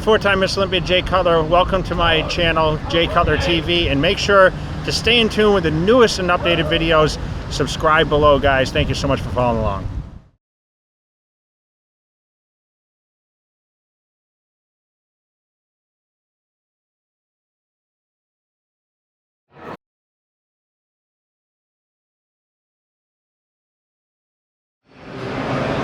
four-time Miss Olympia Jay Cutler. Welcome to my channel, Jay Cutler TV, and make sure to stay in tune with the newest and updated videos. Subscribe below, guys. Thank you so much for following along.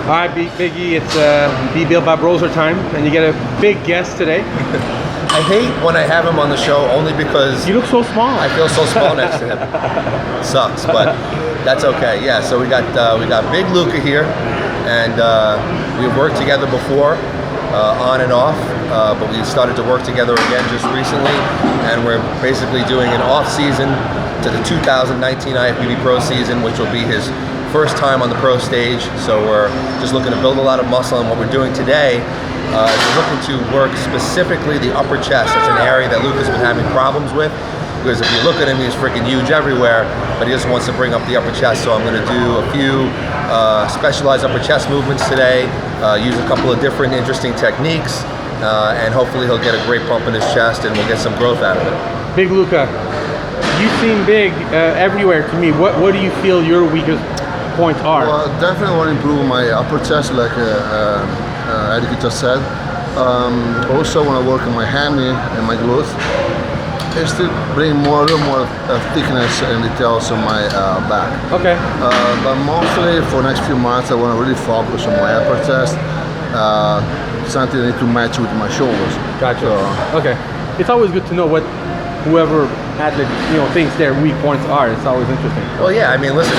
All right, Biggie, it's Be Built by Broser time, and you get a big guest today. I hate when I have him on the show only because you look so small. I feel so small next to him. It sucks, but that's okay. Yeah, so we got Big Luca here, and we've worked together before, on and off, but we started to work together again just recently, and we're basically doing an off season to the 2019 IFBB Pro season, which will be his first time on the pro stage. So we're just looking to build a lot of muscle, and what we're doing today is we're looking to work specifically the upper chest. That's an area that Luca's been having problems with, because if you look at him, he's freaking huge everywhere, but he just wants to bring up the upper chest. So I'm going to do a few specialized upper chest movements today, use a couple of different interesting techniques, and hopefully he'll get a great pump in his chest and we'll get some growth out of it. Big Luca, you seem big everywhere to me. What do you feel your weakest points are? Well, definitely want to improve my upper chest, like Eric just said. Also want to work on my hammy and my glutes. Just to bring a little more thickness and details on my back. Okay. But mostly for the next few months, I want to really focus on my upper chest. Something I need to match with my shoulders. Gotcha. So, okay. It's always good to know what whoever athlete thinks their weak points are. It's always interesting. Well, yeah. I mean, listen,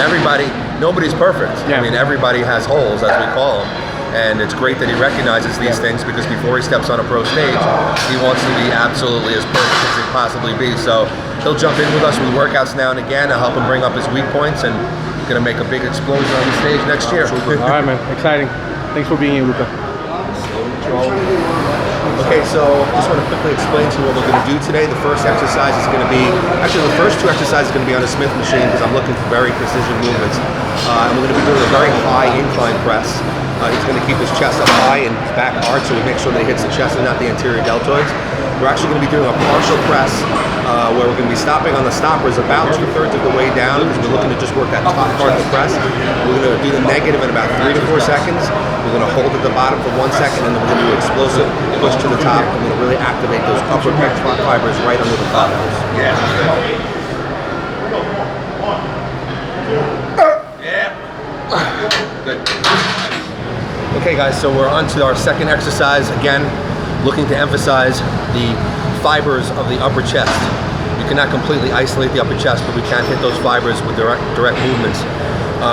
nobody's perfect. Yeah. I mean, everybody has holes, as we call them. And it's great that he recognizes these things, because before he steps on a pro stage, he wants to be absolutely as perfect as he can possibly be. So he'll jump in with us with workouts now and again. I'll help him bring up his weak points, and going to make a big explosion on the stage next year. All right, man. Exciting. Thanks for being here, Luca. Okay, so just want to quickly explain to you what we're going to do today. The first exercise is going to be, actually the first two exercises are going to be on a Smith machine, because I'm looking for very precision movements. And we're going to be doing a very high incline press. He's going to keep his chest up high and his back arch, so we make sure that he hits the chest and not the anterior deltoids. We're actually going to be doing a partial press, where we're going to be stopping on the stoppers about 2/3 of the way down, because we're looking to just work that top part of the press. We're going to do the negative in about 3 to 4 seconds. We're going to hold at the bottom for 1 second, and then we're going to do explosive push to the top. I'm going to really activate those upper pec fibers right under the clavicles. Yeah. Good. Okay, guys, so we're on to our second exercise. Again, looking to emphasize the fibers of the upper chest. You cannot completely isolate the upper chest, but we can hit those fibers with direct movements.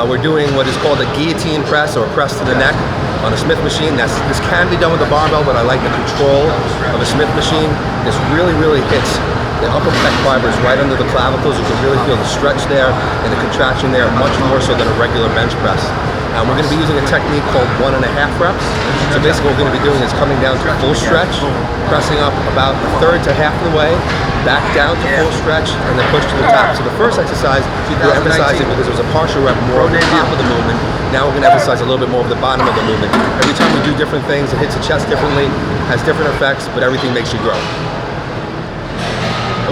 We're doing what is called a guillotine press, or a press to the neck, on a Smith machine. This can be done with a barbell, but I like the control of a Smith machine. This really hits the upper pec fibers right under the clavicles. You can really feel the stretch there and the contraction there, much more so than a regular bench press. We're going to be using a technique called 1.5 reps. So basically what we're going to be doing is coming down to full stretch, pressing up about 1/3 to half the way, back down to full stretch, and then push to the top. So the first exercise, we're emphasizing, because it was a partial rep, more of the top of the movement. Now we're going to emphasize a little bit more of the bottom of the movement. Every time we do different things, it hits the chest differently, has different effects, but everything makes you grow.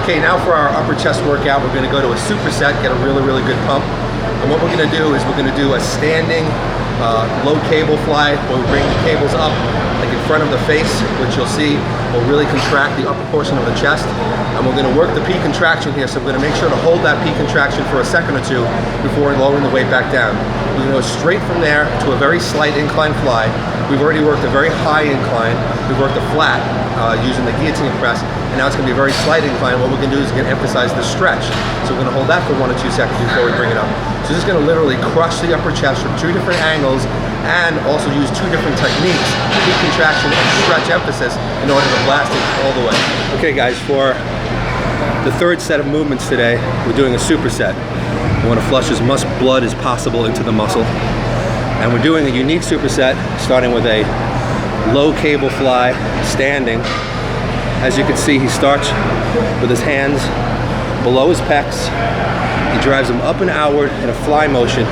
Okay, now for our upper chest workout, we're going to go to a superset, get a really good pump. And what we're going to do is we're going to do a standing low cable fly, where we bring the cables up like in front of the face, which you'll see will really contract the upper portion of the chest. And we're going to work the P contraction here, so we're going to make sure to hold that P contraction for a second or two before lowering the weight back down. We're going to go straight from there to a very slight incline fly. We've already worked a very high incline. We've worked a flat using the guillotine press, and now it's going to be a very slight incline. What we're going to do is going to emphasize the stretch. So we're going to hold that for 1 or 2 seconds before we bring it up. So this is going to literally crush the upper chest from 2 different angles, and also use 2 different techniques, peak contraction and stretch emphasis, in order to blast it all the way. Okay guys, for the third set of movements today, we're doing a superset. We want to flush as much blood as possible into the muscle. And we're doing a unique superset, starting with a low cable fly, standing. As you can see, he starts with his hands below his pecs. He drives them up and outward in a fly motion,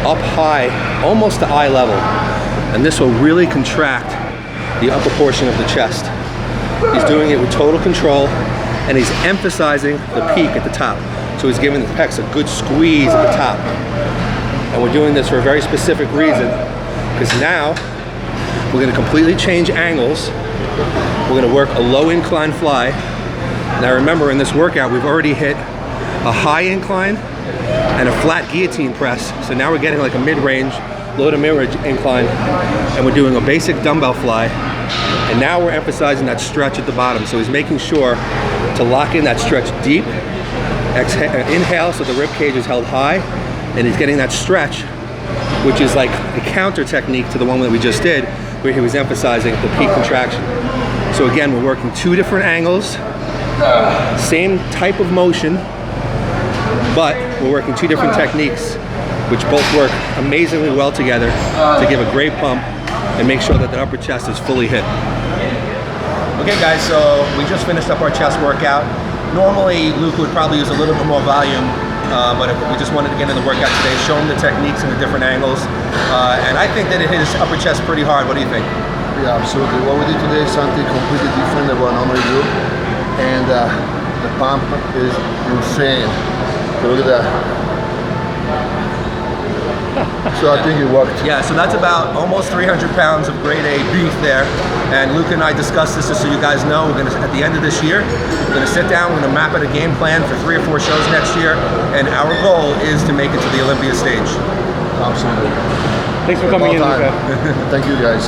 up high, almost to eye level. And this will really contract the upper portion of the chest. He's doing it with total control, and he's emphasizing the peak at the top. So he's giving the pecs a good squeeze at the top. And we're doing this for a very specific reason, because now we're going to completely change angles. We're going to work a low incline fly. Now remember, in this workout, we've already hit a high incline and a flat guillotine press. So now we're getting like a mid-range, low to mid-range incline, and we're doing a basic dumbbell fly. And now we're emphasizing that stretch at the bottom. So he's making sure to lock in that stretch deep. Inhale, so the rib cage is held high, and he's getting that stretch, which is like a counter technique to the one that we just did, where he was emphasizing the peak contraction. So again, we're working two different angles, same type of motion, but we're working two different techniques, which both work amazingly well together to give a great pump and make sure that the upper chest is fully hit. Okay guys, so we just finished up our chest workout. Normally, Luca would probably use a little bit more volume, but we just wanted to get in the workout today, show him the techniques and the different angles. And I think that it hit his upper chest pretty hard. What do you think? Yeah, absolutely. What we did today is something completely different than what I normally do. And the pump is insane. Look at that. So I think it worked. Yeah, so that's about almost 300 pounds of grade A beef there. And Luca and I discussed this, just so you guys know, we're gonna, at the end of this year, we're gonna sit down, we're gonna map out a game plan for 3 or 4 shows next year. And our goal is to make it to the Olympia stage. Absolutely. Thanks for coming in, Luca. Thank you guys.